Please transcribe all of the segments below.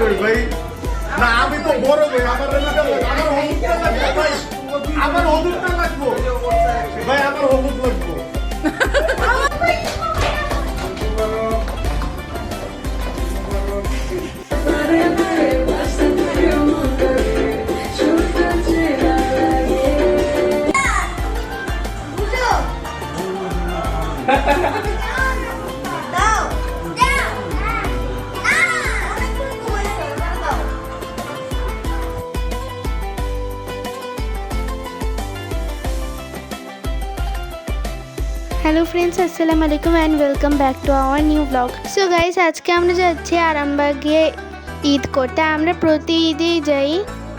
করি ভাই। না আমি তো বড় ভাই, আমার হলুদটা লাগবো ভাই, আমার হলুদ লাগবো। হ্যালো ফ্রেন্ডস, আসসালামু আলাইকুম and welcome back to our new blog. So guys, আজকে আমরা যাচ্ছি আরামবাগে ঈদ করতে। আমরা প্রতি ঈদেই যাই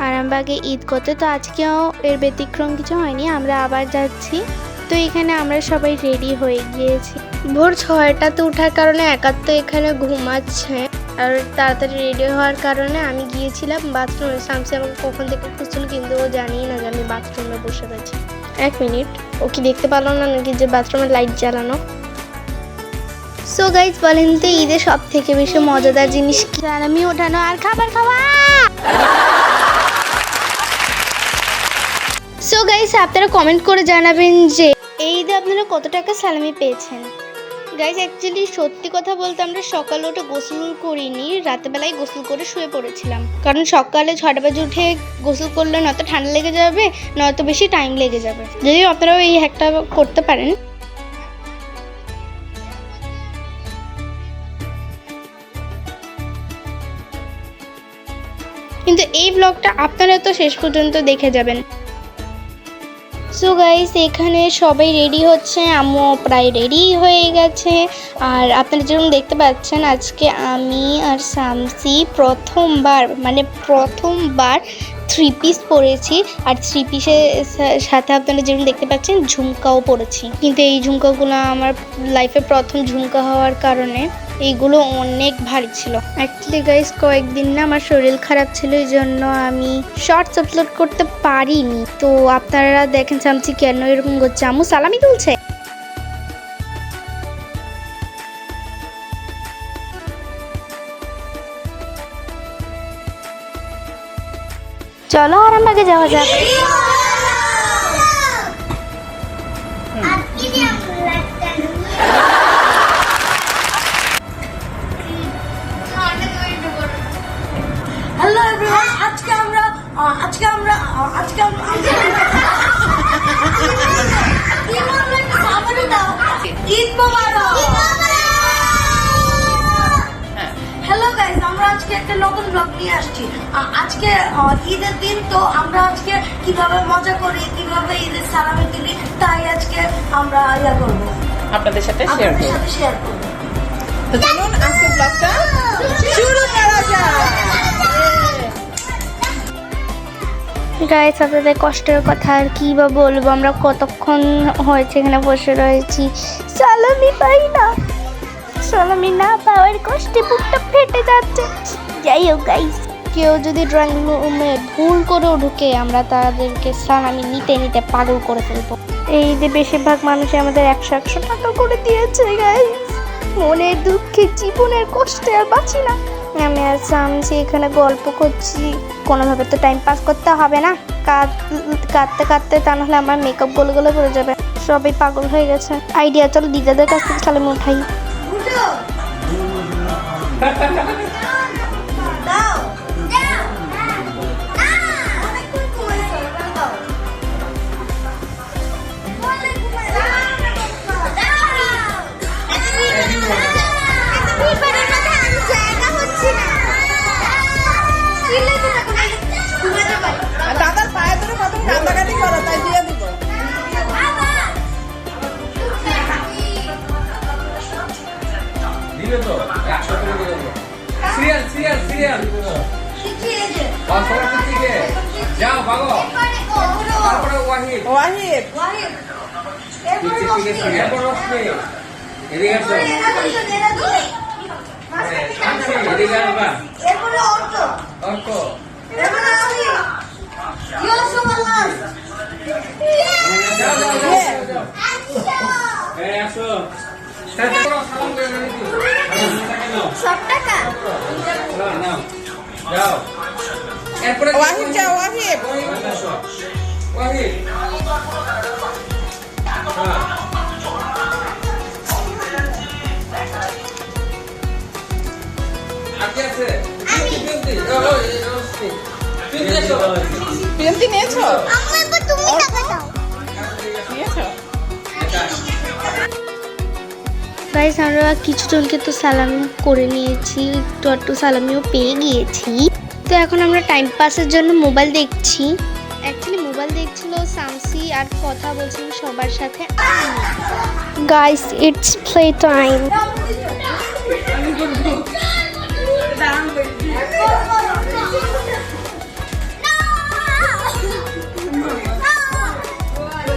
আরামবাগে ঈদ করতে, তো আজকেও এর ব্যতিক্রম কিছু হয়নি, আমরা আবার যাচ্ছি। তো এখানে আমরা সবাই রেডি হয়ে গিয়েছি। ভোর 6টাতে ওঠার কারণে একাত্ত এখানে ঘুমাচ্ছে, আর তাড়াতাড়ি রেডি হওয়ার কারণে আমি গিয়েছিলাম বাথরুমে। শামসি আমাকে কখন থেকে খুঁজছিল, কিন্তু ও জানিই না যে আমি বাথরুমে বসে রয়েছি। 1 মিনিট, ও কি দেখতে পারলো না নাকি যে বাথরুমের লাইট জ্বালানো? সো গাইজ, বলেন তো ঈদে সব থেকে বেশি মজাদার জিনিস কি? আমি ওঠানো আর খাবার খাওয়া। সো গাইজ, আপনারা কমেন্ট করে জানাবেন যে এই ঈদে আপনারা কত টাকা সালামি পেয়েছেন। গাইজ, অ্যাকচুয়ালি সত্যি কথা বলতে আমরা সকালে উঠে গোসল করিনি, রাতেবেলায় গোসল করে শুয়ে পড়েছিলাম। কারণ সকালে 6টা বাজে উঠে গোসল করলে নয়তো ঠান্ডা লেগে যাবে, নয়তো বেশি টাইম লেগে যাবে। যদি আপনারাও এই হ্যাকটা করতে পারেন। কিন্তু এই ব্লগটা আপনারা তো শেষ পর্যন্ত দেখে যাবেন। সো গাইস, এখানে সবাই রেডি হচ্ছে, আম্মু প্রায় রেডি হয়ে গেছে। আর আপনারা যেরকম দেখতে পাচ্ছেন, আজকে আমি আর শামসি প্রথমবার 3 পিস পরেছি। আর 3 পিসের সাথে আপনারা যেরকম দেখতে পাচ্ছেন ঝুমকাও পরেছি। কিন্তু এই ঝুমকাগুলো আমার লাইফে প্রথম ঝুমকা হওয়ার কারণে এইগুলো অনেক ভারী ছিল। অ্যাকচুয়ালি গাইস, কয়েকদিন না আমার শরীর খারাপ ছিল, এই জন্য আমি শর্টস আপলোড করতে পারিনি। তো আপনারা দেখেন শামসি কেন এরকম করছে। আম্মু সালামি তুলছে। চলো আরামবাগে যাওয়া যাক। হ্যালো এভরিওয়ান, আজকে আমরা ঈদ মোবারক। হ্যালো গাইস, আমরা আজকে একটা নতুন ব্লগ নিয়ে আসছি। আজকে ঈদের দিন, তো আমরা আজকে কিভাবে মজা করি, কিভাবে ঈদের সালামি দিলি, তাই আজকে আমরা করবো, আপনাদের সাথে শেয়ার করবো। তো চলুন আজকে ব্লগটা শুরু করা যাক। গাইস, আপনাদের কষ্টের কথা আর কি বা বলবো। আমরা কতক্ষণ হয়েছে এখানে বসে রয়েছি, সালামি পাই না। সালামি না পাওয়ার কষ্টে বুকটা ফেটে যাচ্ছে। যাই হোক গাইস, কেউ যদি ড্রয়িং রুমে ভুল করেও ঢুকে, আমরা তাদেরকে সালামি নিতে নিতে পাগল করে ফেলবো। এই যে বেশিরভাগ মানুষই আমাদের 100 টাকা করে দিয়েছে গাইস। মনের দুঃখে, জীবনের কষ্টে আর বাঁচি না। আমি আর শামসি এখানে গল্প করছি, কোনোভাবে তো টাইম পাস করতে হবে না। কাঁদতে কাঁদতে তা নাহলে আমার মেকআপ গলে গলে পড়ে যাবে। সবাই পাগল হয়ে গেছে। আইডিয়া, চলো দিদাদের কাছ থেকে সালামি উঠাই। দাদার পায়ে ধরে প্রথম কান্দাকাটি করো, তাই দিয়ে দিব। দিবে তো 100 করে দিয়ে দেবো। সিরিয়াল সবার থেকে যাও ভাগো। তারপরে ওয়াহিদ এরপর রশ্মি, এদিকে আসো, এদিকে আসবা, অর্ক, আসো। সব টাকা নাও যাও এরপরে ওয়াহিদ যাও, ওয়াহিদ। ওয়াহিদ হ্যাঁ আগে আছে পিন্তি প্রিয়ন্তি নিয়েছো? আম্মু এবার তুমি টাকা দাও। নিয়েছো? গাইস আমরা কিছুজনকে তো সালামি করে নিয়েছি, একটু একটু সালামিও পেয়ে গিয়েছি। তো এখন আমরা টাইম পাসের জন্য মোবাইল দেখছি। অ্যাকচুয়ালি মোবাইল দেখছিল সামসি আর কথা বলছিলাম সবার সাথে। Guys it's play time.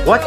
What?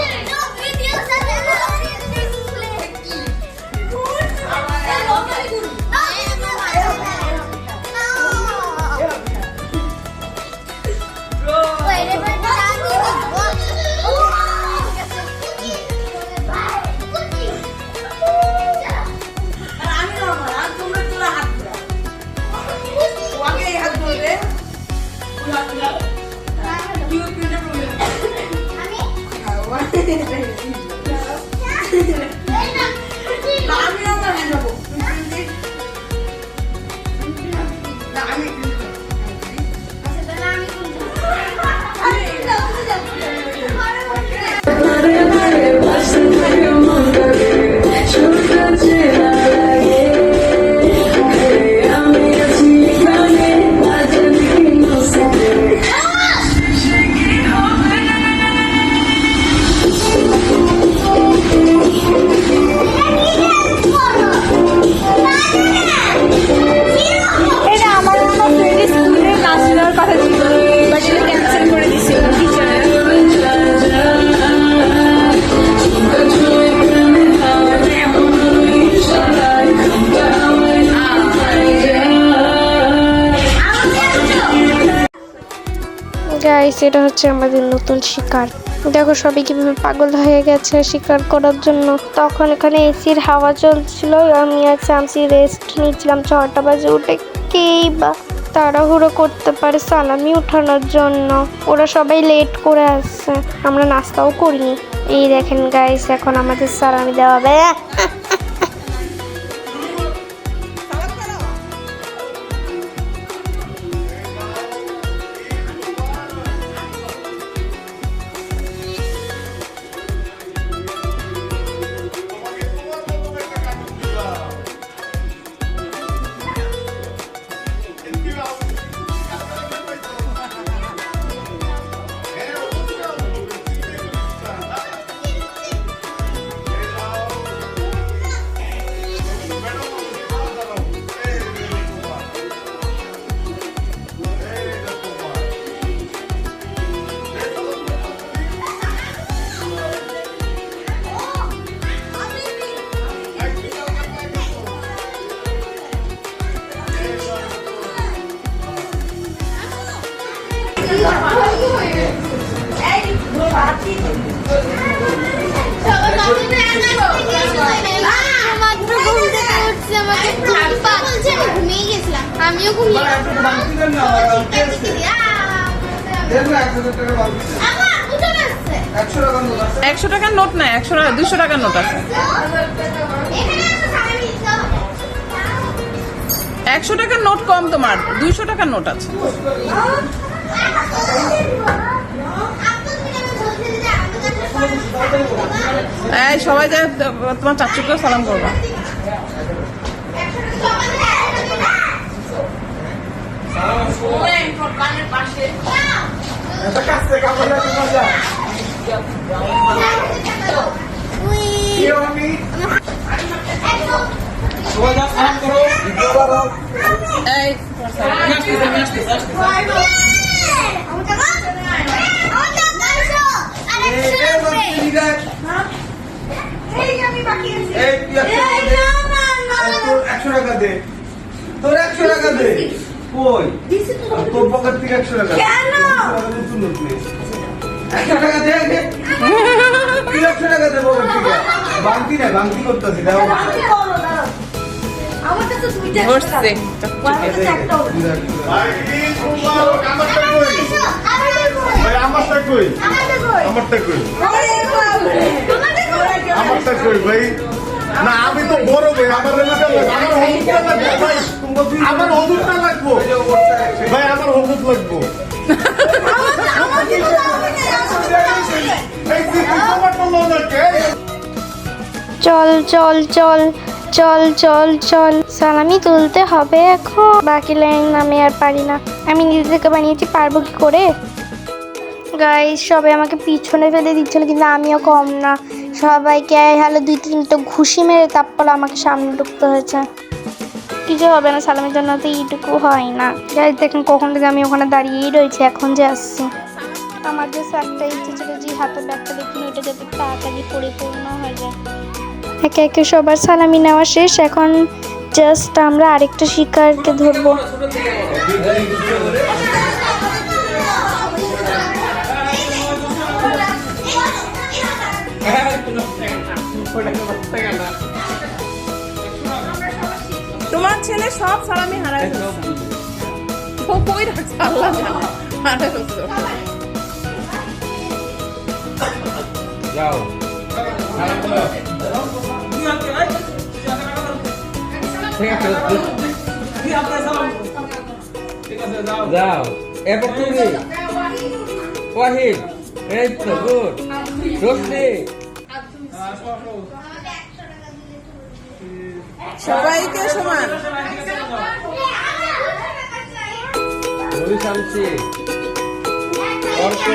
Guys এটা হচ্ছে আমাদের নতুন শিকার। দেখো সবাই কিভাবে পাগল হয়ে গেছে শিকার করার জন্য। তখন এখানে এসির হাওয়া চলছিল, আমি আর সামসি রেস্ট নিচ্ছিলাম। 6টা বাজে উঠে কেই বা তাড়াহুড়ো করতে পারে সালামি উঠানোর জন্য। ওরা সবাই লেট করে আসছে, আমরা নাস্তাও করিনি। এই দেখেন গাইস এখন আমাদের সালামি দেওয়া হবে। আমিও ঘুমিয়ে 100 টাকার নোট না, 200 টাকার নোট আছে। 100 টাকার নোট কম, তোমার 200 টাকার নোট আছে। এই সবাই যায় তোমার চাচুকে সালাম করবা। তোর 100 টাকা দে। কই তোর পকেট থেকে 100 টাকা নতুন নোট নেই। 100 টাকা দে আগে। 100 টাকা দে পকেট থেকে। বাংতি না, বাংতি করতেছি। দাও আমার কাছে দুইটা ধরছে। আমার কাছে একটা হবে। ভাই ঈদ মুবারক। আমারটা কই? ভাই আমারটা কই? আমারটা কই? আমারটা কই ভাই? না আমি তো বড় ভাই, আমার রেজাল্ট লাগবে। আমার হলুদটা লাগবে ভাই। আমার হলুদটা লাগবে ভাই, আমার হলুদ লাগবে। এই যে তোমারটা লোন আছে। চল চল চল চল চল চল, সালামি তুলতে হবে এখন। বাকি লাইন আমি আর পারি না, আমি নিজে থেকে বানিয়েছি, পারবো কি করে। গাইস সবাই আমাকে পিছনে ফেলে দিচ্ছিল, কিন্তু আমিও কম না। সবাইকে হ্যালো 2-3টা ঘুষি মেরে তারপর আমাকে সামনে ঢুকতে হয়েছে। কিছু হবে না, সালামের জন্য তো এইটুকু হয় না। গাইস দেখুন কখন থেকে আমি ওখানে দাঁড়িয়েই রয়েছি, এখন যে আসছি। আমার যে একটা ইচ্ছে ছিল যে হাতের ব্যাগটা দেখুন, ওইটা যাতে তাড়াতাড়ি পরিপূর্ণ হয়ে যায়। একে একে সবার সালামি নেওয়া শেষ, এখন জাস্ট আমরা আরেকটা শিকারকে ধরবো। তোমার ছেলে সব সালামি হারায় ফেলছে। ও কই রাখছে আল্লাহ জানে। হারায় ফেলছে। যাও যাও এরপর তুমি ওয়াহিদ, এই তো গুড। রোশনি সবাইকে সমান। বলি শামসি, অর্ক,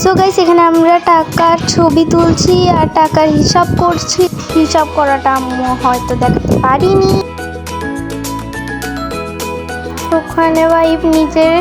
সো গাইস এখানে আমরা টাকার ছবি তুলছি আর টাকার হিসাব করছি। হিসাব করাটা আম্মু হয়তো দেখাতে পারিনি। ওখানে ওয়াইফ নিজের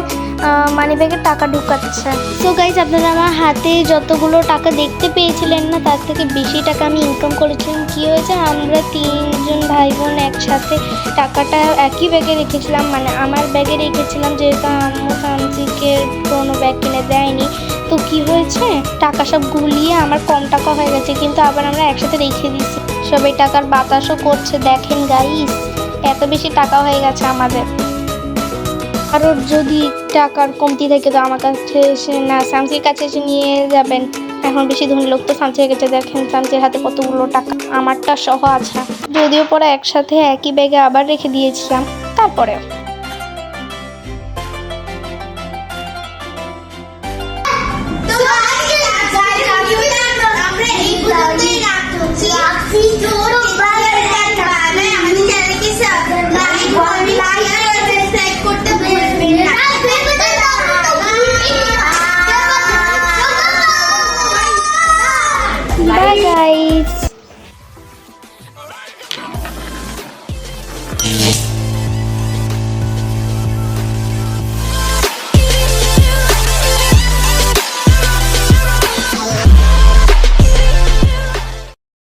মানি ব্যাগে টাকা ঢুকাচ্ছে। সো গাইস আপনারা আমার হাতে যতগুলো টাকা দেখতে পেয়েছিলেন না, তার থেকে বেশি টাকা আমি ইনকাম করেছিলাম। কি হয়েছে, আমরা 3জন ভাই বোন একসাথে টাকাটা একই ব্যাগে রেখেছিলাম, মানে আমার ব্যাগে রেখেছিলাম, যেহেতু আম্মু শামসিকে কোনো ব্যাগ কিনে দেয়নি। তো কি হয়েছে, টাকা সব গুলিয়ে আমার কম টাকা হয়ে গেছে, কিন্তু আবার আমরা একসাথে রেখে দিচ্ছি। সবাই টাকার বাতাসও করছে, দেখেন গাইস এত বেশি টাকা হয়ে গেছে আমাদের। আরও যদি টাকার কমতি থাকে তো আমার কাছে এসে না, শামসির কাছে এসে নিয়ে যাবেন। এখন বেশি ধনী লোক তো শামসির কাছে, দেখেন শামসির হাতে কতগুলো টাকা, আমারটা সহ আছে। যদিও পরে একসাথে একই ব্যাগে আবার রেখে দিয়েছিলাম। তারপরে